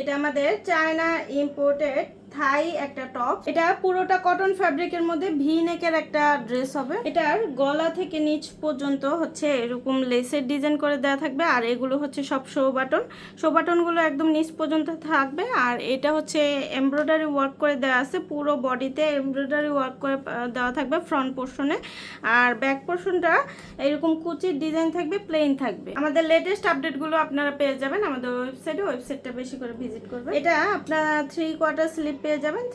এটা আমাদের China imported থাই একটা টপ। এটা পুরোটা কটন ফ্যাব্রিকের মধ্যে ভি নেকের একটা ড্রেস হবে। এটার গলা থেকে নিচ পর্যন্ত হচ্ছে এরকম লেসের ডিজাইন করে দেওয়া থাকবে, আর এগুলো হচ্ছে সব শো বাটন গুলো একদম নিচ পর্যন্ত থাকবে। আর এটা হচ্ছে এমব্রয়ডারি ওয়ার্ক করে দেওয়া আছে, পুরো বডিতে এমব্রয়ডারি ওয়ার্ক করে দেওয়া থাকবে ফ্রন্ট পোর্শনে। আর ব্যাক পোর্শনটা এরকম কুচির ডিজাইন থাকবে, প্লেন থাকবে। আমাদের লেটেস্ট আপডেটগুলো আপনারা পেয়ে যাবেন আমাদের ওয়েবসাইটটা বেশি করে ভিজিট করবেন। এটা আপনারা 3/4 স্লিপ পেয়ে যাবেন।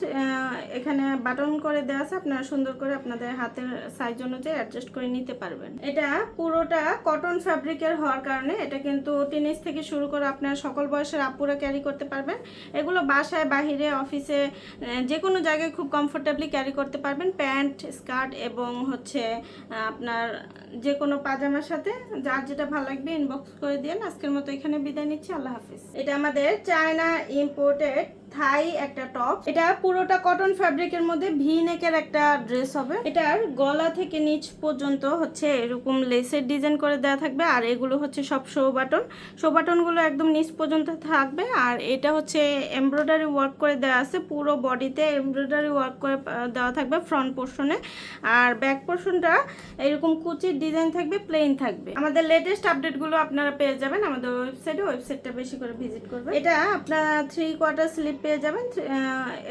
এখানে বাটন করে দেওয়া আছে, আপনারা সুন্দর করে আপনাদের হাতের সাইজ অনুযায়ী অ্যাডজাস্ট করে নিতে পারবেন। এটা পুরোটা কটন ফ্যাব্রিকের হওয়ার কারণে এটা কিন্তু টিনেজ থেকে শুরু করে আপনারা সকল বয়সের আপুরা ক্যারি করতে পারবেন। এগুলো বাসায়, বাহিরে, অফিসে, যে কোনো জায়গায় খুব কমফোর্টেবলি ক্যারি করতে পারবেন। প্যান্ট, স্কার্ট এবং হচ্ছে আপনার যে কোনো পাজামার সাথে যার যেটা ভালো লাগবে ইনবক্স করে দিন। আজকের মতো এখানে বিদায় নিচ্ছি, আল্লাহ হাফিজ। এটা আমাদের চায়না ইম্পোর্টেড থাই একটা টপ। এটা পুরোটা কটন ফ্যাব্রিকের মধ্যে ভি নেকের একটা ড্রেস হবে। এটার গলা থেকে নিচ পর্যন্ত হচ্ছে এরকম লেসের ডিজাইন করে দেওয়া থাকবে, আর এগুলো হচ্ছে সব শো বাটন গুলো একদম নিচ পর্যন্ত থাকবে। আর এটা হচ্ছে এমব্রয়ডারি ওয়ার্ক করে দেওয়া আছে, পুরো বডিতে এমব্রয়ডারি ওয়ার্ক করে দেওয়া থাকবে ফ্রন্ট পোর্শনে। আর ব্যাক পোর্শনটা এরকম কুচির ডিজাইন থাকবে, প্লেন থাকবে। আমাদের লেটেস্ট আপডেটগুলো আপনারা পেয়ে যাবেন আমাদের ওয়েবসাইটটা বেশি করে ভিজিট করবেন। এটা আপনারা 3/4 স্লিপ পেয়ে যাবেন।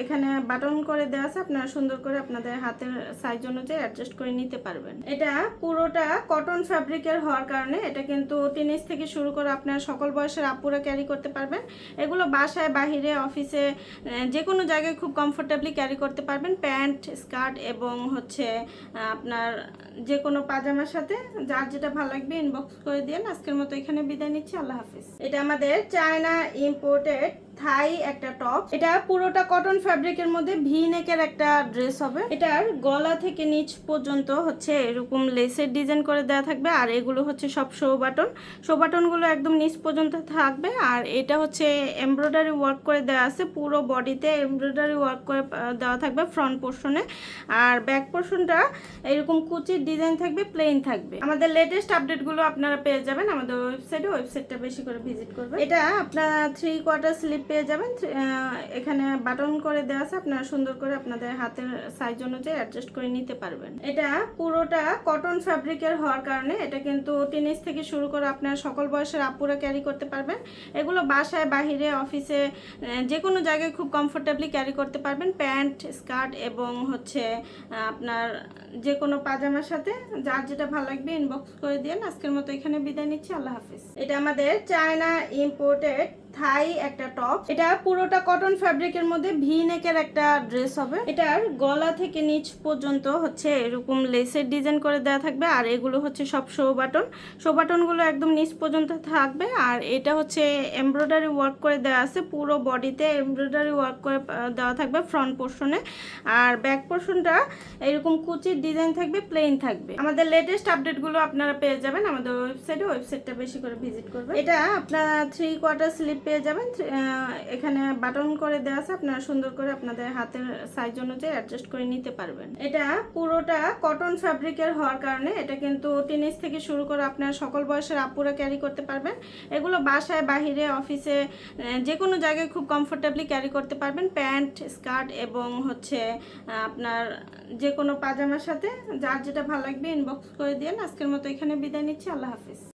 এখানে বাটন করে দেওয়া আছে, আপনারা সুন্দর করে আপনাদের হাতের সাইজ অনুযায়ী অ্যাডজাস্ট করে নিতে পারবেন। এটা পুরোটা কটন ফ্যাব্রিকের হওয়ার কারণে এটা কিন্তু টিনেজ থেকে শুরু করে আপনারা সকল বয়সের আপুরা ক্যারি করতে পারবেন। এগুলো বাসায়, বাহিরে, অফিসে, যে কোনো জায়গায় খুব কমফোর্টেবলি ক্যারি করতে পারবেন। প্যান্ট, স্কার্ট এবং হচ্ছে আপনার যে কোনো পাজামার সাথে যার যেটা ভালো লাগবে ইনবক্স করে দিন। আজকের মতো এখানে বিদায় নিচ্ছি, আল্লাহ হাফিজ। এটা আমাদের চায়না ইম্পোর্টেড থাই একটা টপ। এটা পুরোটা কটন ফ্যাব্রিকের মধ্যে ভি নেকের একটা ড্রেস হবে। এটার গলা থেকে নিচ পর্যন্ত হচ্ছে এরকম লেসের ডিজাইন করে দেওয়া থাকবে, আর এগুলো হচ্ছে সব শো বাটন গুলো একদম নিচ পর্যন্ত থাকবে। আর এটা হচ্ছে এমব্রয়ডারি ওয়ার্ক করে দেওয়া আছে, পুরো বডিতে এমব্রয়ডারি ওয়ার্ক করে দেওয়া থাকবে ফ্রন্ট পোর্শনে। আর ব্যাক পোর্শনটা এরকম কুচির ডিজাইন থাকবে, প্লেন থাকবে। আমাদের লেটেস্ট আপডেটগুলো আপনারা পেয়ে যাবেন আমাদের ওয়েবসাইটটা বেশি করে ভিজিট করবেন। এটা আপনারা 3/4 স্লিপ পেয়ে যাবেন। এখানে বাটন করে দেওয়া আছে, আপনারা সুন্দর করে আপনাদের হাতের সাইজ অনুযায়ী অ্যাডজাস্ট করে নিতে পারবেন। এটা পুরোটা কটন ফ্যাব্রিকের হওয়ার কারণে এটা কিন্তু টিনেজ থেকে শুরু করে আপনারা সকল বয়সের আপুরা ক্যারি করতে পারবেন। এগুলো বাসায়, বাহিরে, অফিসে, যে কোনো জায়গায় খুব কমফোর্টেবলি ক্যারি করতে পারবেন। প্যান্ট, স্কার্ট এবং হচ্ছে আপনার যে কোনো পাজামার সাথে যার যেটা ভালো লাগবে ইনবক্স করে দিন। আজকের মতো এখানে বিদায় নিচ্ছি, আল্লাহ হাফিজ। এটা আমাদের চায়না ইম্পোর্টেড থাই একটা টপ। এটা পুরোটা কটন ফ্যাব্রিকের মধ্যে ভি নেকের একটা ড্রেস হবে। এটার গলা থেকে নিচ পর্যন্ত হচ্ছে এরকম লেসের ডিজাইন করে দেওয়া থাকবে, আর এগুলো হচ্ছে সব শো বাটন গুলো একদম নিচ পর্যন্ত থাকবে। আর এটা হচ্ছে এমব্রয়ডারি ওয়ার্ক করে দেওয়া আছে, পুরো বডিতে এমব্রয়ডারি ওয়ার্ক করে দেওয়া থাকবে ফ্রন্ট পোর্শনে। আর ব্যাক পোর্শনটা এরকম কুচির ডিজাইন থাকবে, প্লেন থাকবে। আমাদের লেটেস্ট আপডেটগুলো আপনারা পেয়ে যাবেন আমাদের ওয়েবসাইটটা বেশি করে ভিজিট করবেন। এটা আপনারা 3/4 স্লিপ পেয়ে যাবেন। এখানে বাটন করে দেওয়া আছে, আপনারা সুন্দর করে আপনাদের হাতের সাইজ অনুযায়ী অ্যাডজাস্ট করে নিতে পারবেন। এটা পুরোটা কটন ফ্যাব্রিকের হওয়ার কারণে এটা কিন্তু টিনেজ থেকে শুরু করে আপনারা সকল বয়সের আপুরা ক্যারি করতে পারবেন। এগুলো বাসায়, বাহিরে, অফিসে, যে কোনো জায়গায় খুব কমফোর্টেবলি ক্যারি করতে পারবেন। প্যান্ট, স্কার্ট এবং হচ্ছে আপনার যে কোনো পাজামার সাথে যার যেটা ভালো লাগবে ইনবক্স করে দিন। আজকের মতো এখানে বিদায় নিচ্ছি, আল্লাহ হাফিজ।